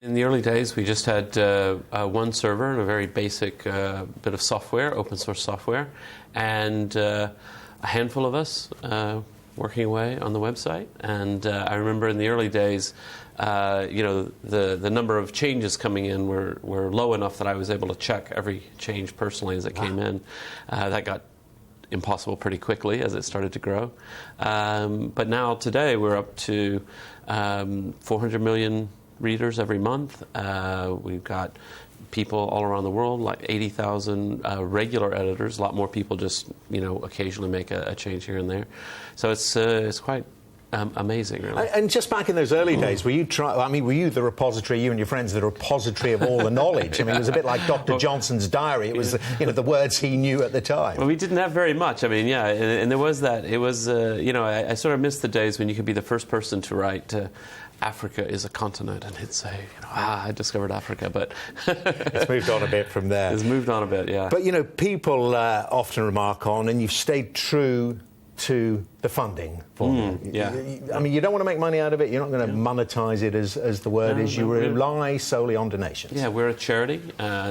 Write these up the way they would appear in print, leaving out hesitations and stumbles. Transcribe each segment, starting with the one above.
In the early days, we just had one server and a very basic bit of software, open source software, and a handful of us working away on the website. And I remember in the early days, the number of changes coming in were low enough that I was able to check every change personally as it came in. That got impossible pretty quickly as it started to grow. But now, today, we're up to 400 million readers every month. We've got people all around the world, like 80,000 regular editors. A lot more people just, occasionally make a change here and there. So it's quite amazing, really. And just back in those early days, were you the repository, you and your friends, the repository of all the knowledge? I mean, it was a bit like Dr. Johnson's diary. It was, the words he knew at the time. Well, we didn't have very much. I mean, yeah, and there was that. It was, I sort of missed the days when you could be the first person to write Africa is a continent, and he'd say, I discovered Africa, but it's moved on a bit from there. It's moved on a bit, yeah. But, people often remark on, and you've stayed true to the funding formula. Yeah. I mean, you don't want to make money out of it. You're not going to monetize it, as the word is. You rely solely on donations. Yeah, we're a charity,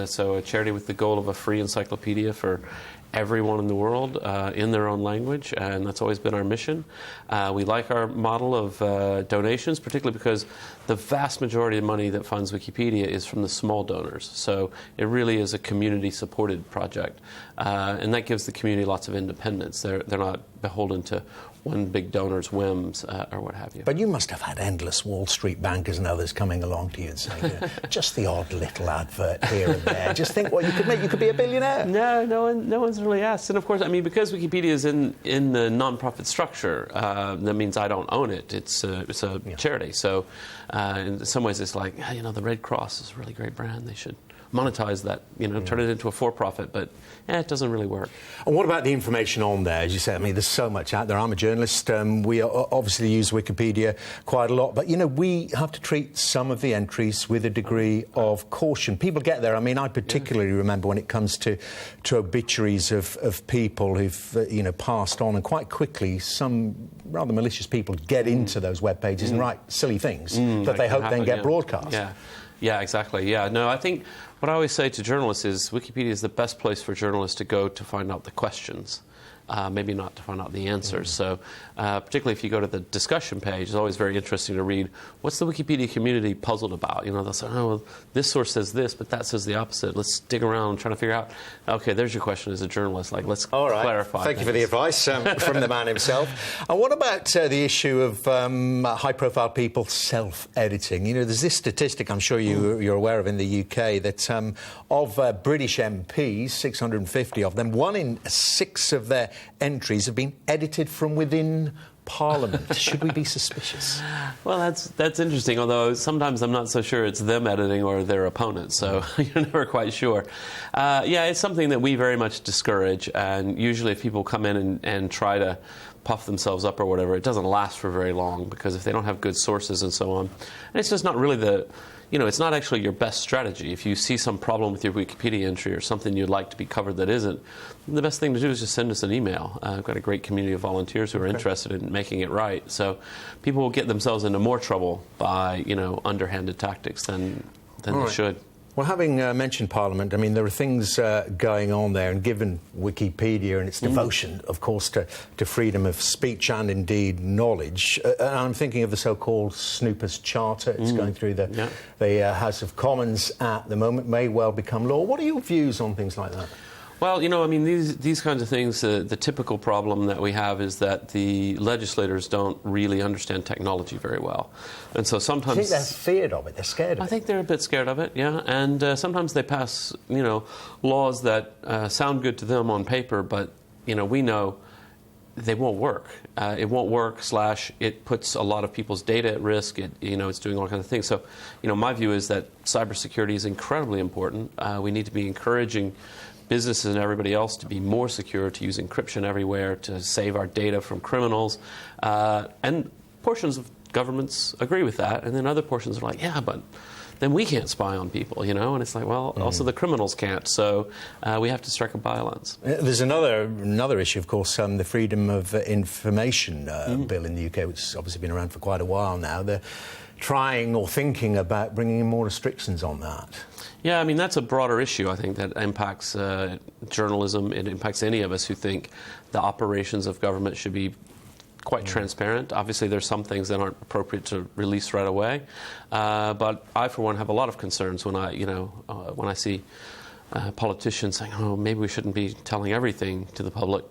so a charity with the goal of a free encyclopedia for everyone in the world in their own language, and that's always been our mission. We like our model of donations, particularly because the vast majority of money that funds Wikipedia is from the small donors. So it really is a community-supported project, and that gives the community lots of independence. They're not beholden to one big donor's whims or what have you. But you must have had endless Wall Street bankers and others coming along to you and saying, just the odd little advert here and there. Just think what you could make. You could be a billionaire. No one's really asked. And of course, I mean, because Wikipedia is in the non-profit structure, that means I don't own it. It's a charity. So in some ways, it's like, the Red Cross is a really great brand. They should monetize that, turn it into a for-profit, but it doesn't really work. And what about the information on there? As you say, I mean, there's so much out there. I'm a journalist. We obviously use Wikipedia quite a lot, but, we have to treat some of the entries with a degree of caution. People get there. I mean, I particularly remember when it comes to obituaries of people who've, passed on, and quite quickly some rather malicious people get into those web pages and write silly things that they hope then get broadcast. Yeah, exactly. Yeah, no, I think what I always say to journalists is Wikipedia is the best place for journalists to go to find out the questions, maybe not to find out the answers. So particularly if you go to the discussion page, it's always very interesting to read what's the Wikipedia community puzzled about. They'll say, well, this source says this, but that says the opposite. Let's dig around and try to figure out, okay, there's your question as a journalist. Like, let's clarify. Thank you for the advice from the man himself. And what about the issue of high-profile people self-editing? There's this statistic I'm sure you're aware of in the UK that of British MPs, 650 of them, 1 in 6 of their entries have been edited from within Parliament. Should we be suspicious? Well, that's interesting, although sometimes I'm not so sure it's them editing or their opponents, so you're never quite sure. It's something that we very much discourage, and usually if people come in and try to puff themselves up or whatever, it doesn't last for very long, because if they don't have good sources and so on, and it's just not really it's not actually your best strategy. If you see some problem with your Wikipedia entry or something you'd like to be covered that isn't, the best thing to do is just send us an email. I've got a great community of volunteers who are interested in making it right. So people will get themselves into more trouble by, underhanded tactics than they should. Well, having mentioned Parliament, I mean, there are things going on there, and given Wikipedia and its devotion, of course, to freedom of speech and, indeed, knowledge, and I'm thinking of the so-called Snoopers Charter. It's going through the House of Commons at the moment, may well become law. What are your views on things like that? Well, I mean, these kinds of things, the typical problem that we have is that the legislators don't really understand technology very well. And so sometimes... Do you think they're feared of it? They're scared of it? I think they're a bit scared of it, yeah. And sometimes they pass, laws that sound good to them on paper, but, we know they won't work. It won't work, / it puts a lot of people's data at risk. It's doing all kinds of things. So, my view is that cybersecurity is incredibly important. We need to be encouraging businesses and everybody else to be more secure, to use encryption everywhere, to save our data from criminals. And portions of governments agree with that, and then other portions are like, yeah, but then we can't spy on people, and it's like, well, also the criminals can't, so we have to strike a balance. There's another issue, of course, the Freedom of Information Bill in the UK, which has obviously been around for quite a while now. trying or thinking about bringing in more restrictions on that? Yeah, I mean, that's a broader issue, I think, that impacts journalism. It impacts any of us who think the operations of government should be quite transparent. Obviously, there's some things that aren't appropriate to release right away. But I, for one, have a lot of concerns when I see politicians saying, "Oh, maybe we shouldn't be telling everything to the public."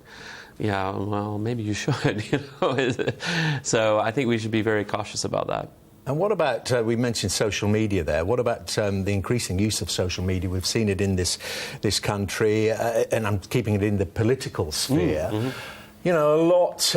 Yeah, well, maybe you should. So I think we should be very cautious about that. And what about, we mentioned social media there, what about the increasing use of social media? We've seen it in this country, and I'm keeping it in the political sphere. Mm-hmm. You know, a lot,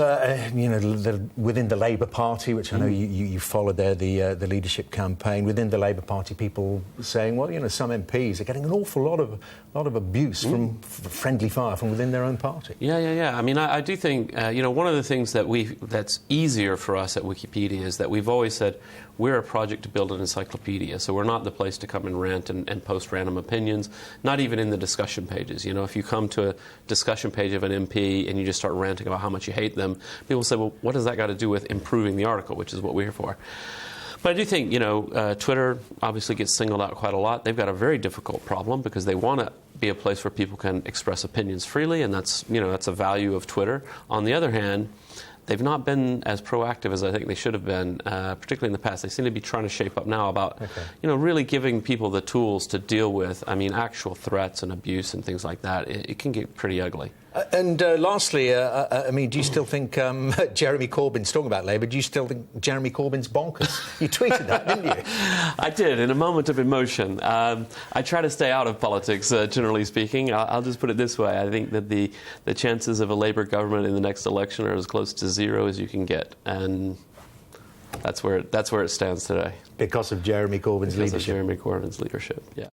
within the Labour Party, which I know you followed there, the leadership campaign, within the Labour Party, people saying, well, some MPs are getting an awful lot of abuse from friendly fire from within their own party. Yeah. I mean, I do think, one of the things that's easier for us at Wikipedia is that we've always said we're a project to build an encyclopedia, so we're not the place to come and rant and post random opinions, not even in the discussion pages. If you come to a discussion page of an MP and you just start ranting about how much you hate them, people say, well, what does that got to do with improving the article, which is what we're here for? But I do think, Twitter obviously gets singled out quite a lot. They've got a very difficult problem because they want to be a place where people can express opinions freely, and that's a value of Twitter. On the other hand, they've not been as proactive as I think they should have been, particularly in the past. They seem to be trying to shape up now about, really giving people the tools to deal with, actual threats and abuse and things like that. It can get pretty ugly. And lastly, do you still think Jeremy Corbyn's talking about Labour? Do you still think Jeremy Corbyn's bonkers? You tweeted that, didn't you? I did, in a moment of emotion. I try to stay out of politics, generally speaking. I'll just put it this way. I think that the chances of a Labour government in the next election are as close to zero as you can get. And that's where it stands today. Because of Jeremy Corbyn's leadership? Because of Jeremy Corbyn's leadership, yeah.